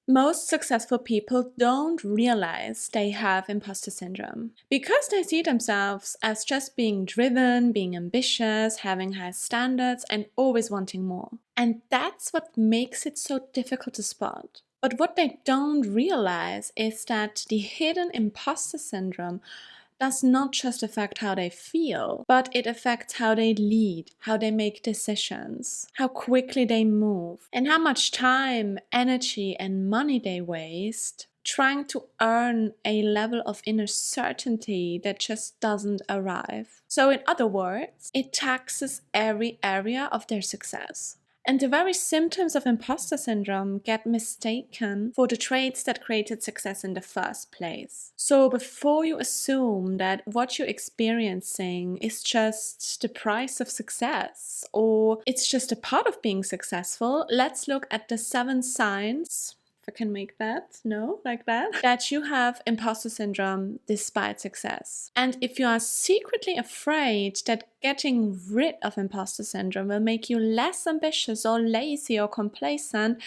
Most successful people don't realize they have imposter syndrome because they see themselves as just being driven, being ambitious, having high standards, and always wanting more. And that's what makes it so difficult to spot. But what they don't realize is that the hidden imposter syndrome does not just affect how they feel, but it affects how they lead, how they make decisions, how quickly they move, and how much time, energy, and money they waste trying to earn a level of inner certainty that just doesn't arrive. So, in other words, it taxes every area of their success. And the very symptoms of imposter syndrome get mistaken for the traits that created success in the first place. So before you assume that what you're experiencing is just the price of success or it's just a part of being successful, let's look at the 7 signs, if I can make that, that you have imposter syndrome despite success. And if you are secretly afraid that getting rid of imposter syndrome will make you less ambitious or lazy or complacent,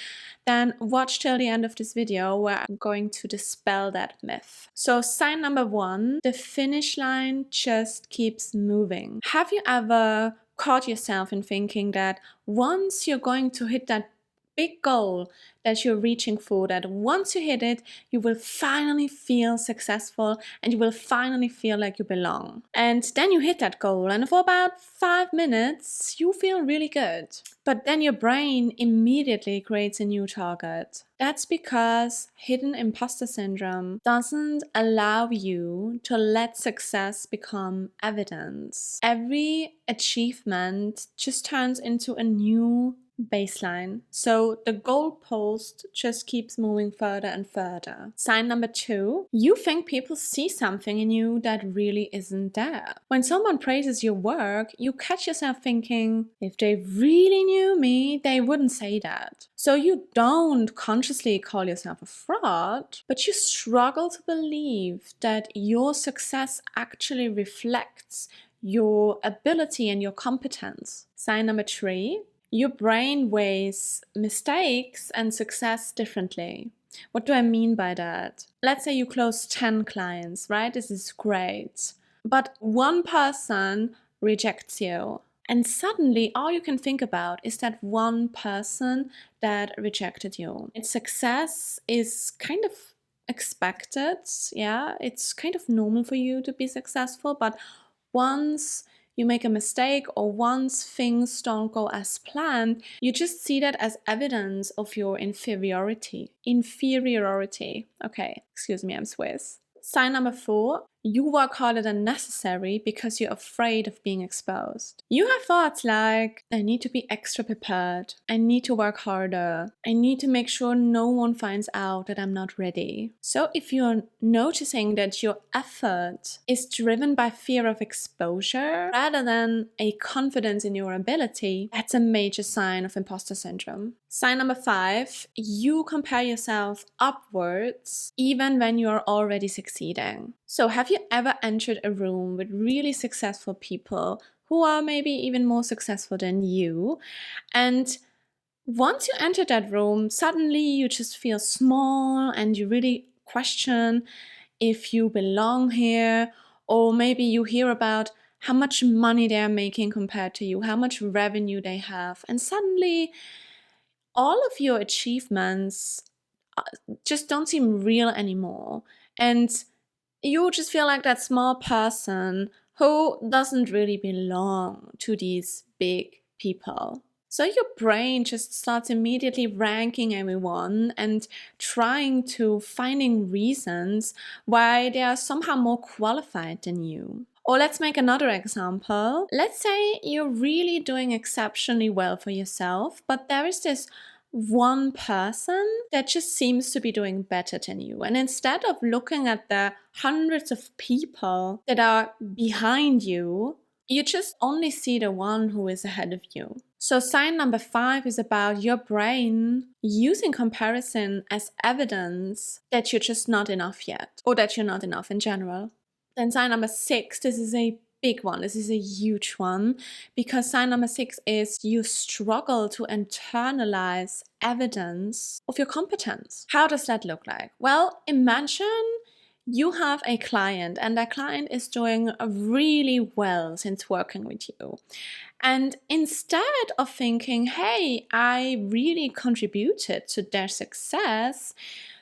then watch till the end of this video where I'm going to dispel that myth. So sign number 1, the finish line just keeps moving. Have you ever caught yourself in thinking that once you're going to hit that big goal that you're reaching for, that once you hit it, you will finally feel successful and you will finally feel like you belong. And then you hit that goal and for about 5 minutes, you feel really good. But then your brain immediately creates a new target. That's because hidden imposter syndrome doesn't allow you to let success become evidence. Every achievement just turns into a new baseline. So the goalpost just keeps moving further and further. Sign number 2, you think people see something in you that really isn't there. When someone praises your work, you catch yourself thinking, if they really knew me, they wouldn't say that. So you don't consciously call yourself a fraud, but you struggle to believe that your success actually reflects your ability and your competence. Sign number 3, your brain weighs mistakes and success differently. What do I mean by that? Let's say you close 10 clients, right? This is great. But one person rejects you. And suddenly all you can think about is that one person that rejected you. And success is kind of expected. Yeah, it's kind of normal for you to be successful. But once you make a mistake or once things don't go as planned, you just see that as evidence of your inferiority. Okay, excuse me, I'm Swiss. Sign number 4, you work harder than necessary because you're afraid of being exposed. You have thoughts like, I need to be extra prepared. I need to work harder. I need to make sure no one finds out that I'm not ready. So if you're noticing that your effort is driven by fear of exposure rather than a confidence in your ability, that's a major sign of imposter syndrome. Sign number 5, you compare yourself upwards even when you're already succeeding. So have you ever entered a room with really successful people who are maybe even more successful than you? And once you enter that room, suddenly you just feel small and you really question if you belong here, or maybe you hear about how much money they're making compared to you, how much revenue they have, and suddenly all of your achievements just don't seem real anymore. And you just feel like that small person who doesn't really belong to these big people. So your brain just starts immediately ranking everyone and trying to finding reasons why they are somehow more qualified than you. Or let's make another example. Let's say you're really doing exceptionally well for yourself, but there is this one person that just seems to be doing better than you. And instead of looking at the hundreds of people that are behind you, you just only see the one who is ahead of you. So sign number 5 is about your brain using comparison as evidence that you're just not enough yet, or that you're not enough in general. Then sign number 6, this is a big one. This is a huge one, because sign number 6 is you struggle to internalize evidence of your competence. How does that look like? Well, imagine you have a client and that client is doing really well since working with you. And instead of thinking, hey, I really contributed to their success,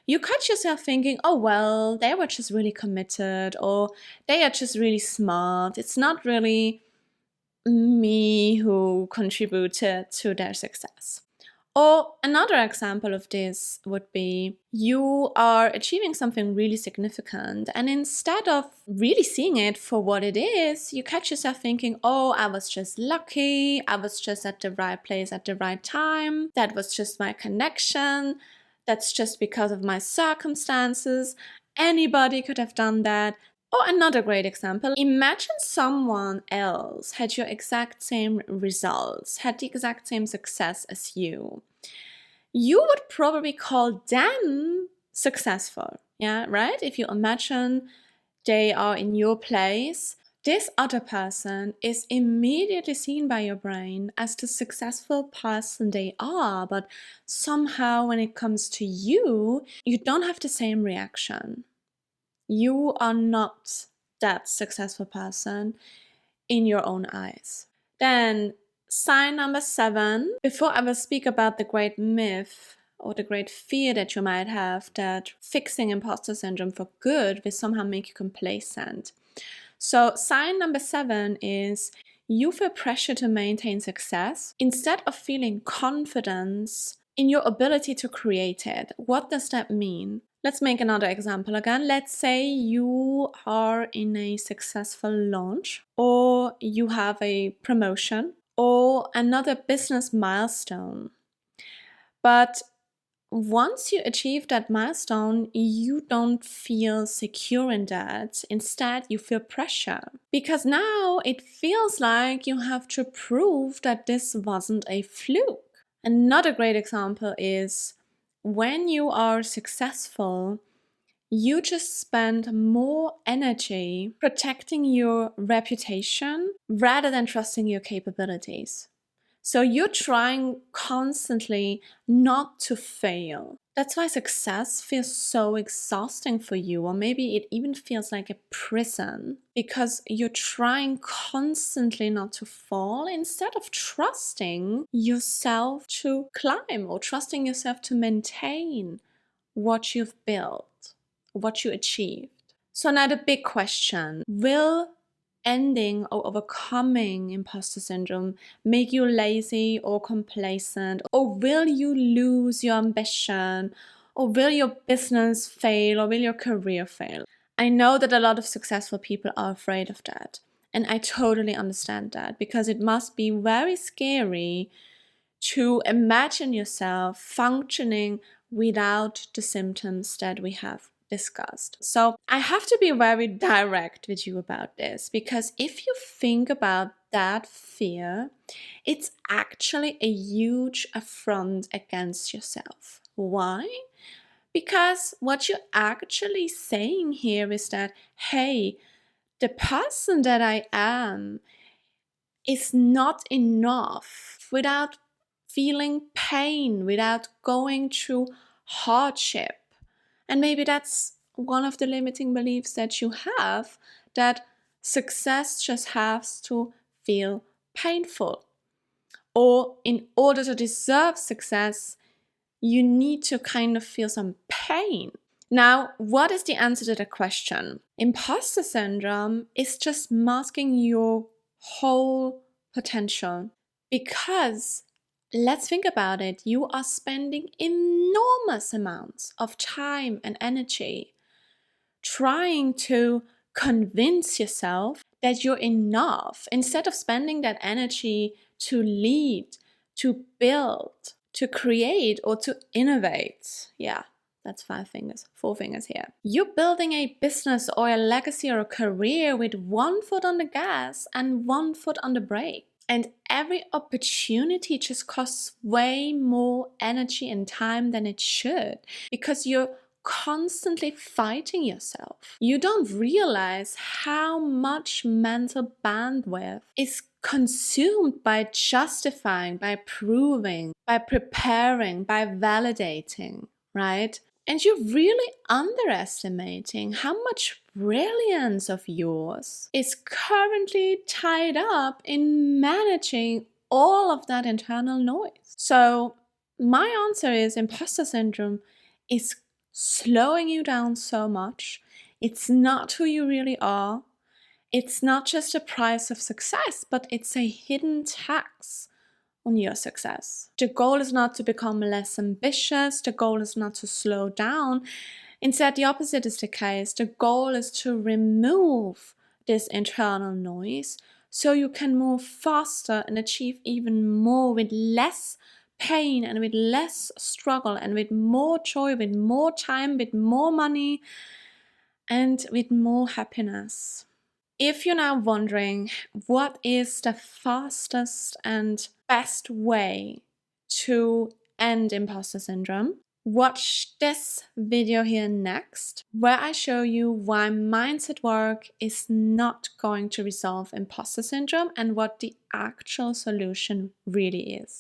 you catch yourself thinking, oh, well, they were just really committed, or they are just really smart. It's not really me who contributed to their success. Or another example of this would be you are achieving something really significant, and instead of really seeing it for what it is, you catch yourself thinking, oh, I was just lucky, I was just at the right place at the right time, that was just my connection, that's just because of my circumstances, anybody could have done that. Or another great example, imagine someone else had your exact same results, had the exact same success as you. You would probably call them successful, yeah, right? If you imagine they are in your place, this other person is immediately seen by your brain as the successful person they are, but somehow when it comes to you, you don't have the same reaction. You are not that successful person in your own eyes. Then sign number 7, before I will speak about the great myth or the great fear that you might have that fixing imposter syndrome for good will somehow make you complacent. So sign number 7 is you feel pressure to maintain success instead of feeling confidence in your ability to create it. What does that mean? Let's make another example again. Let's say you are in a successful launch, or you have a promotion, or another business milestone. But once you achieve that milestone, you don't feel secure in that. Instead, you feel pressure. Because now it feels like you have to prove that this wasn't a fluke. Another great example is when you are successful, you just spend more energy protecting your reputation rather than trusting your capabilities. So you're trying constantly not to fail. That's why success feels so exhausting for you, or maybe it even feels like a prison, because you're trying constantly not to fall instead of trusting yourself to climb or trusting yourself to maintain what you've built, what you achieved. So now the big question, will ending or overcoming imposter syndrome make you lazy or complacent? Or will you lose your ambition? Or will your business fail? Or will your career fail? I know that a lot of successful people are afraid of that. And I totally understand that, because it must be very scary to imagine yourself functioning without the symptoms that we have discussed. So I have to be very direct with you about this, because if you think about that fear, it's actually a huge affront against yourself. Why? Because what you're actually saying here is that, hey, the person that I am is not enough without feeling pain, without going through hardship. And maybe that's one of the limiting beliefs that you have, that success just has to feel painful. Or in order to deserve success, you need to kind of feel some pain. Now, what is the answer to the question? Imposter syndrome is just masking your whole potential, because let's think about it. You are spending enormous amounts of time and energy trying to convince yourself that you're enough, instead of spending that energy to lead, to build, to create, or to innovate. Yeah, that's 4 fingers here. You're building a business or a legacy or a career with 1 foot on the gas and 1 foot on the brake. And every opportunity just costs way more energy and time than it should, because you're constantly fighting yourself. You don't realize how much mental bandwidth is consumed by justifying, by proving, by preparing, by validating, right? And you're really underestimating how much brilliance of yours is currently tied up in managing all of that internal noise. So, my answer is imposter syndrome is slowing you down so much. It's not who you really are. It's not just a price of success, but it's a hidden tax on your success. The goal is not to become less ambitious. The goal is not to slow down. Instead, the opposite is the case. The goal is to remove this internal noise so you can move faster and achieve even more with less pain and with less struggle and with more joy, with more time, with more money, and with more happiness. If you're now wondering what is the fastest and best way to end imposter syndrome, watch this video here next, where I show you why mindset work is not going to resolve imposter syndrome and what the actual solution really is.